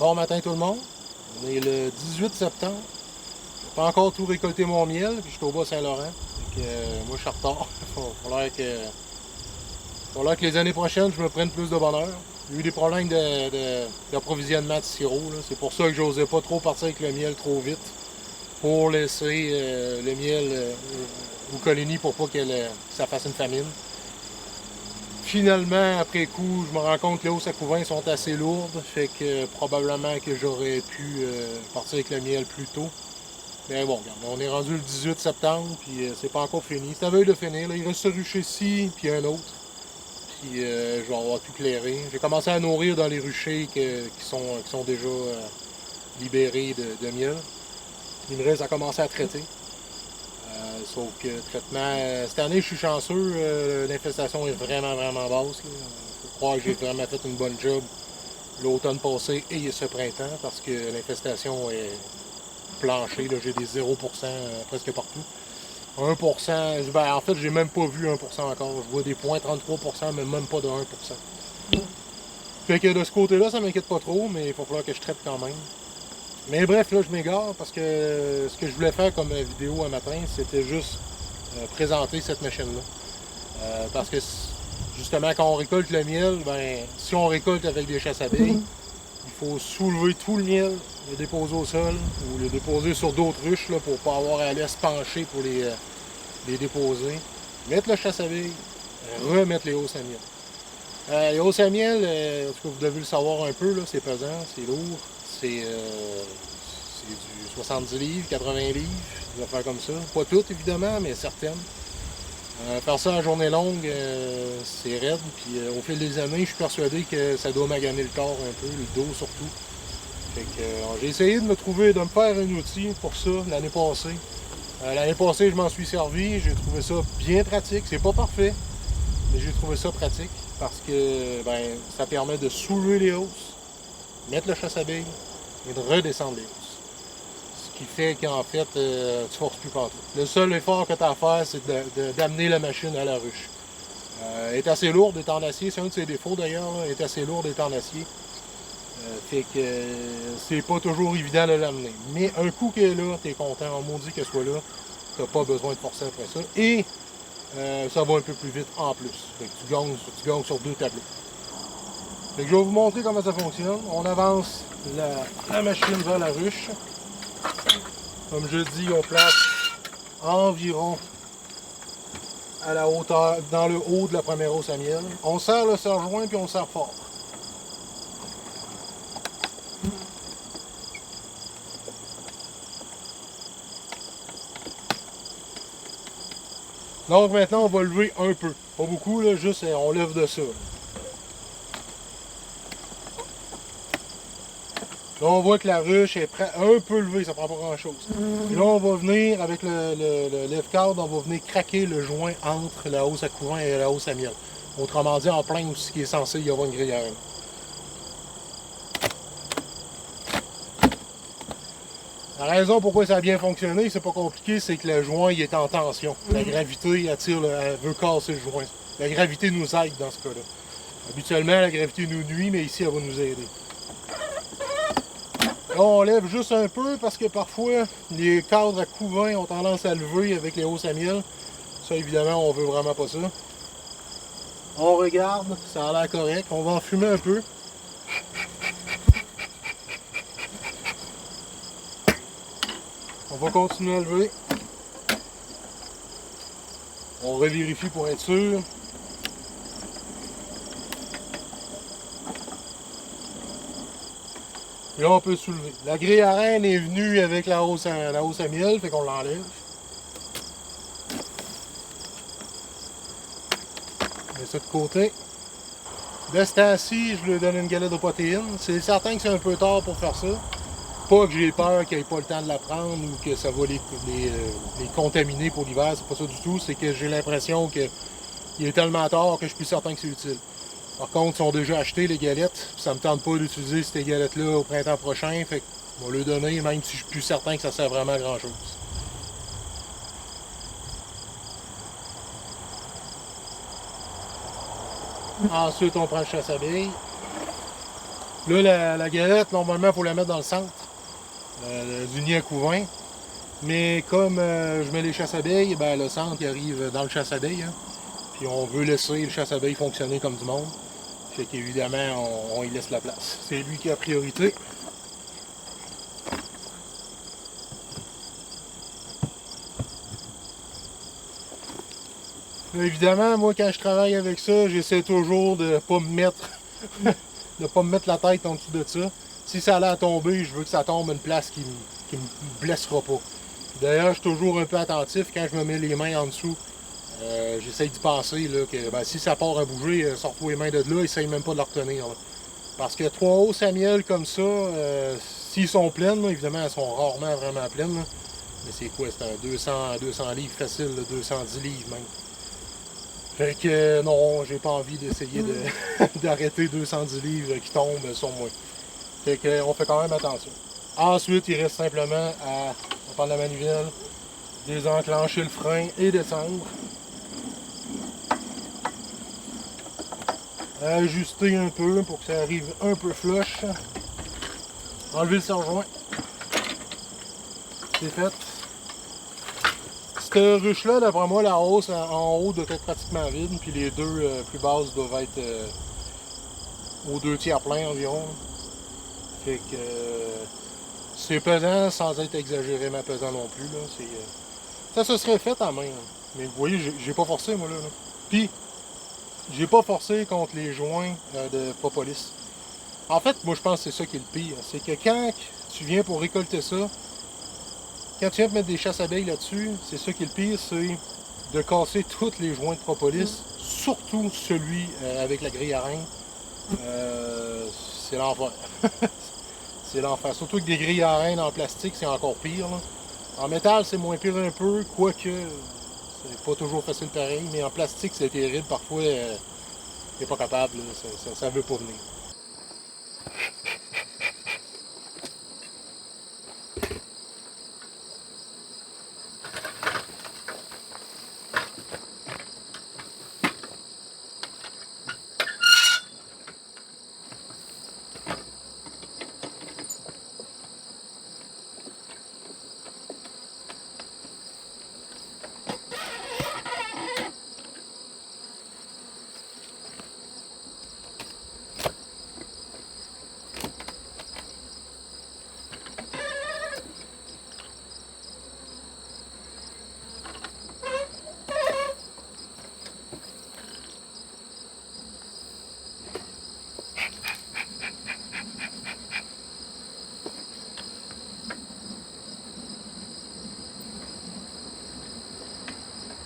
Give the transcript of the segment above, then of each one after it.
Bon matin tout le monde. On est le 18 septembre. J'ai pas encore tout récolté mon miel, puis je suis au Bas-Saint-Laurent. Moi je suis en retard. Il va falloir que les années prochaines je me prenne plus de bonheur. J'ai eu des problèmes d'approvisionnement de sirop. C'est pour ça que j'osais pas trop partir avec le miel trop vite. Pour laisser le miel aux colonies pour pas que ça fasse une famine. Finalement, après coup, je me rends compte que les hausses à couvain sont assez lourdes, fait que probablement que j'aurais pu partir avec le miel plus tôt. Mais bon, regarde, on est rendu le 18 septembre, puis c'est pas encore fini. C'est à veille de finir, là. Il reste ce rucher-ci, puis un autre. Puis je vais avoir tout clairé. J'ai commencé à nourrir dans les ruchers qui sont déjà libérés de miel. Il me reste à commencer à traiter. Sauf que traitement, cette année je suis chanceux, l'infestation est vraiment basse. Il faut croire que j'ai vraiment fait une bonne job l'automne passé et ce printemps parce que l'infestation est planchée, j'ai des 0% presque partout. 1%, ben, en fait j'ai même pas vu 1% encore, je vois des points 33%, mais même pas de 1%. Fait que de ce côté-là, ça m'inquiète pas trop, mais il va falloir que je traite quand même. Mais bref, là, je m'égare parce que ce que je voulais faire comme vidéo un matin, c'était juste présenter cette machine-là. Parce que, justement, quand on récolte le miel, ben, si on récolte avec des chasses-abeilles, il faut soulever tout le miel, le déposer au sol ou le déposer sur d'autres ruches là, pour ne pas avoir à aller se pencher pour les déposer. Mettre le chasse-abeilles, remettre les hausses à miel. Les hausses à miel, en tout cas, vous devez le savoir un peu, c'est pesant, c'est lourd. C'est du 70 livres, 80 livres, des affaires comme ça. Pas toutes, évidemment, mais certaines. Faire ça en journée longue, c'est raide. Puis au fil des années, je suis persuadé que ça doit maganer le corps un peu, le dos surtout. Fait que j'ai essayé de me faire un outil pour ça l'année passée. L'année passée, je m'en suis servi. J'ai trouvé ça bien pratique. C'est pas parfait, mais j'ai trouvé ça pratique parce que ben, ça permet de soulever les hausses, mettre le chasse-abeille, et de redescendre les hausses. Ce qui fait qu'en fait, tu forces plus partout. Le seul effort que tu as à faire, c'est d'amener la machine à la ruche. Elle est assez lourde, elle est en acier. C'est un de ses défauts d'ailleurs. Elle est assez lourde, elle est en acier. Fait que c'est pas toujours évident de l'amener. Mais un coup qu'elle est là, tu es content, on maudit qu'elle soit là. Tu n'as pas besoin de forcer après ça. Et ça va un peu plus vite en plus. Fait que tu gagnes sur deux tableaux. Fait que je vais vous montrer comment ça fonctionne. On avance la machine vers la ruche. Comme je dis, on place environ à la hauteur, dans le haut de la première hausse à miel. On serre le serre-joint puis on serre fort. Donc maintenant, on va lever un peu. Pas beaucoup, là, juste on lève de ça. Là, on voit que la ruche est un peu levée, ça prend pas grand-chose. Et là, on va venir, avec le lève-cadre, on va venir craquer le joint entre la hausse à courant et la hausse à miel. Autrement dit, en plein où ce qui est censé y avoir une gruyère. La raison pourquoi ça a bien fonctionné, c'est pas compliqué, c'est que le joint il est en tension. La gravité elle veut casser le joint. La gravité nous aide dans ce cas-là. Habituellement, la gravité nous nuit, mais ici, elle va nous aider. Là, on lève juste un peu parce que parfois, les cadres à couvain ont tendance à lever avec les hausses à miel. Ça, évidemment, on veut vraiment pas ça. On regarde, ça a l'air correct. On va en fumer un peu. On va continuer à lever. On revérifie pour être sûr. Et là, on peut soulever. La grille à reine est venue avec la hausse à miel, fait qu'on l'enlève. On met ça de côté. De ce temps-ci, je lui donne une galette de protéines. C'est certain que c'est un peu tard pour faire ça. Pas que j'ai peur qu'il n'ait pas le temps de la prendre ou que ça va les contaminer pour l'hiver, c'est pas ça du tout. C'est que j'ai l'impression qu'il est tellement tard que je suis plus certain que c'est utile. Par contre, ils sont déjà achetés les galettes, puis ça me tente pas d'utiliser ces galettes-là au printemps prochain, fait qu'on va le donner, même si je suis plus certain que ça sert vraiment à grand-chose. Ensuite, on prend le chasse-abeille. Là, la galette, normalement, il faut la mettre dans le centre du nid à couvain. Mais comme je mets les chasse-abeilles, ben, le centre il arrive dans le chasse-abeilles. Hein. Puis on veut laisser le chasse-abeille fonctionner comme du monde. Fait qu'évidemment, on y laisse la place. C'est lui qui a priorité. Là, évidemment, moi, quand je travaille avec ça, j'essaie toujours de pas me mettre de pas me mettre la tête en dessous de ça. Si ça allait à tomber, je veux que ça tombe à une place qui me blessera pas. D'ailleurs, je suis toujours un peu attentif quand je me mets les mains en dessous. J'essaie d'y penser là, que ben, si ça part à bouger, sors-toi les mains de là, essaye même pas de la retenir. Là. Parce que 3 hausses à miel comme ça, s'ils sont pleines, là, évidemment, elles sont rarement vraiment pleines. Là. Mais c'est quoi? C'est un 200 livres facile, là, 210 livres même. Fait que non, j'ai pas envie d'essayer d'arrêter 210 livres qui tombent sur moi. Fait que on fait quand même attention. Ensuite, il reste simplement à prendre la manivelle, désenclencher le frein et descendre. Ajuster un peu pour que ça arrive un peu flush. Enlever le serre-joint. C'est fait. Cette ruche-là, d'après moi, la hausse en haut doit être pratiquement vide, puis les deux plus basses doivent être aux 2 tiers pleins environ. Fait que c'est pesant sans être exagérément pesant non plus. Là. Ça se serait fait à main. Là. Mais vous voyez, j'ai pas forcé moi là. Puis, j'ai pas forcé contre les joints de propolis. En fait, moi je pense que c'est ça qui est le pire. C'est que quand tu viens pour récolter ça, quand tu viens de mettre des chasses-abeilles là-dessus, c'est ça qui est le pire, c'est de casser tous les joints de propolis, surtout celui avec la grille à reine. C'est l'enfer. C'est l'enfer. Surtout que des grilles à reine en plastique, c'est encore pire. Là. En métal, c'est moins pire un peu, quoique c'est pas toujours facile pareil, mais en plastique, c'est terrible. Parfois, t'es pas capable, là. Ça veut pas venir.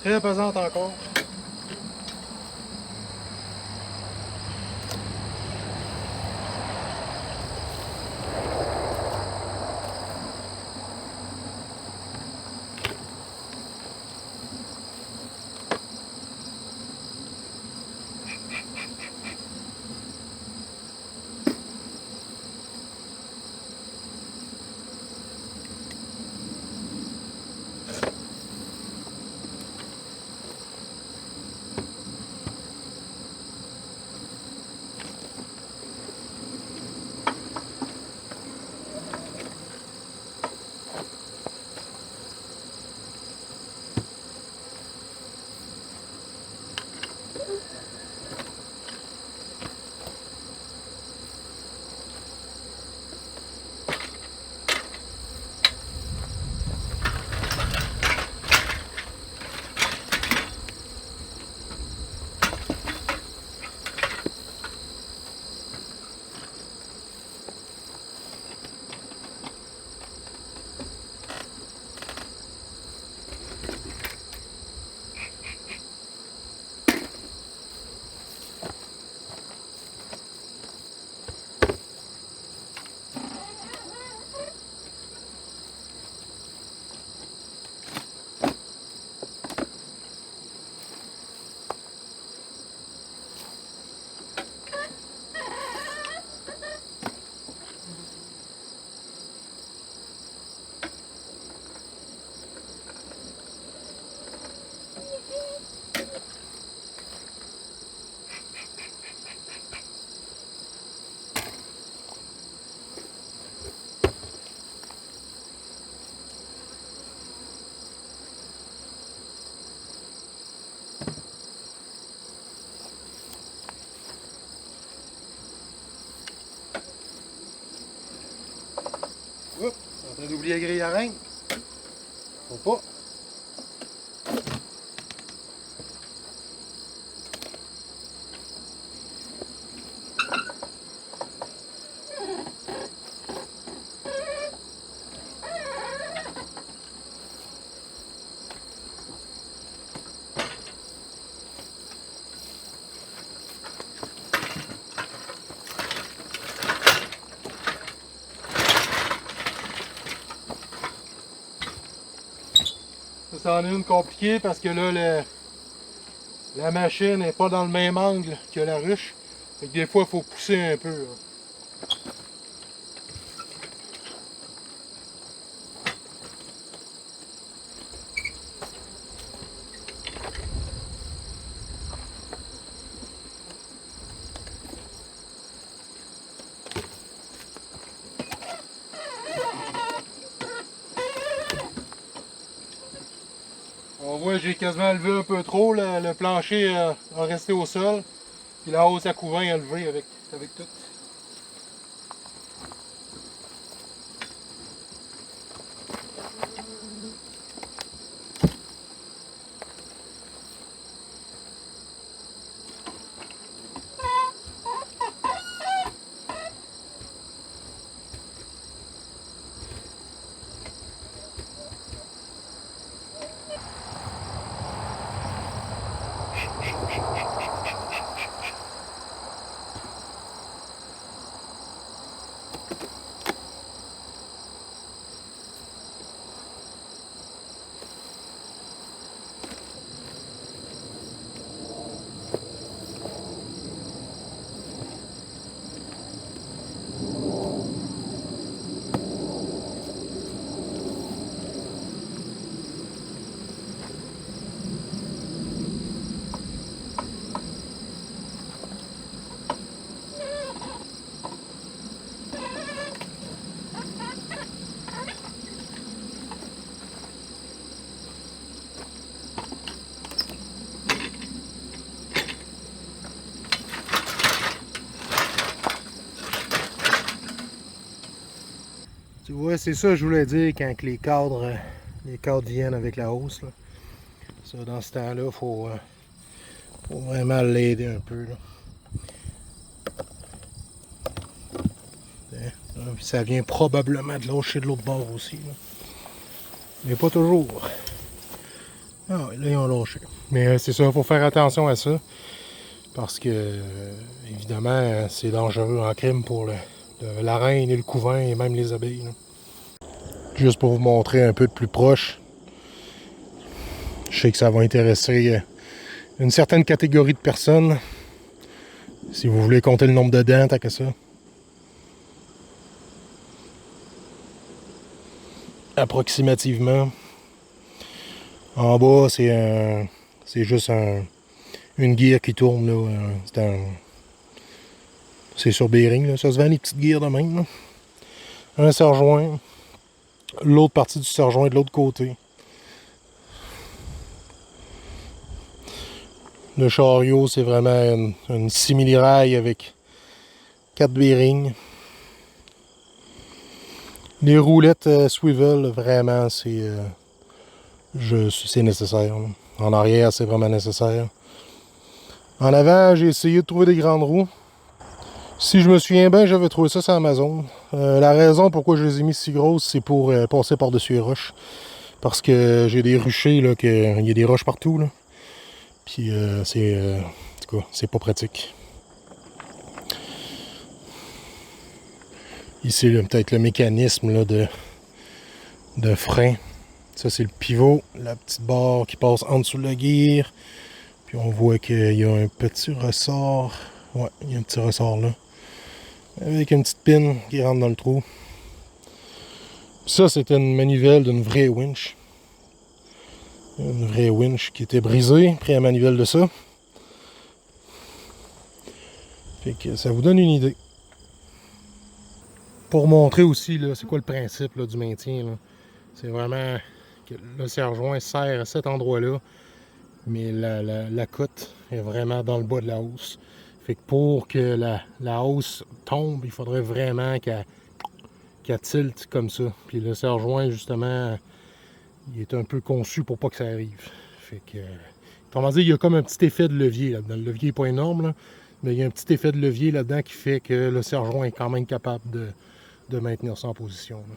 Très pesante encore. Oups, en train d'oublier la grille à rein. Faut pas. Ça en est une compliquée parce que là, la machine n'est pas dans le même angle que la ruche. Fait que des fois, il faut pousser un peu. Là. On voit que j'ai quasiment levé un peu trop. Le plancher a resté au sol. Puis la hausse à couvert a levé avec tout. Tu vois, c'est ça que je voulais dire quand les cadres viennent avec la hausse. Là. Ça, dans ce temps-là, il faut vraiment l'aider un peu. Là. Puis ça vient probablement de lâcher de l'autre bord aussi. Là. Mais pas toujours. Ah ouais, là, ils ont lâché. Mais c'est ça, il faut faire attention à ça. Parce que, évidemment, c'est dangereux en crime pour la reine et le couvain et même les abeilles. Là. Juste pour vous montrer un peu de plus proche. Je sais que ça va intéresser une certaine catégorie de personnes. Si vous voulez compter le nombre de dents, tant que ça. Approximativement. En bas, c'est juste une guire qui tourne. Là. C'est sur Bering. Là. Ça se vend les petites guires de même. Là. Un serre-joint. L'autre partie du serre-joint de l'autre côté. Le chariot, c'est vraiment une simili-rail avec 4 bearings. Les roulettes swivel, vraiment, c'est nécessaire. Là. En arrière, c'est vraiment nécessaire. En avant, j'ai essayé de trouver des grandes roues. Si je me souviens bien, j'avais trouvé ça sur Amazon. La raison pourquoi je les ai mis si grosses, c'est pour passer par-dessus les roches. Parce que j'ai des ruchers, là, il y a des roches partout. Là. Puis en tout cas, c'est pas pratique. Ici, peut-être le mécanisme là, de frein. Ça, c'est le pivot, la petite barre qui passe en dessous de la guire. Puis on voit qu'il y a un petit ressort. Ouais, il y a un petit ressort là. Avec une petite pine qui rentre dans le trou. Ça, c'était une manivelle d'une vraie winch. Une vraie winch qui était brisée, pris à manivelle de ça. Fait que ça vous donne une idée. Pour montrer aussi, là, c'est quoi le principe là, du maintien. Là. C'est vraiment que le serre-joint sert à cet endroit-là, mais la cote est vraiment dans le bas de la hausse. Fait que pour que la hausse tombe, il faudrait vraiment qu'elle qu'elle tilte comme ça. Puis le serre-joint, justement, il est un peu conçu pour pas que ça arrive. Fait que, comment dire, il y a comme un petit effet de levier là-dedans. Le levier n'est pas énorme, là, mais il y a un petit effet de levier là-dedans qui fait que le serre-joint est quand même capable de maintenir ça en position, là.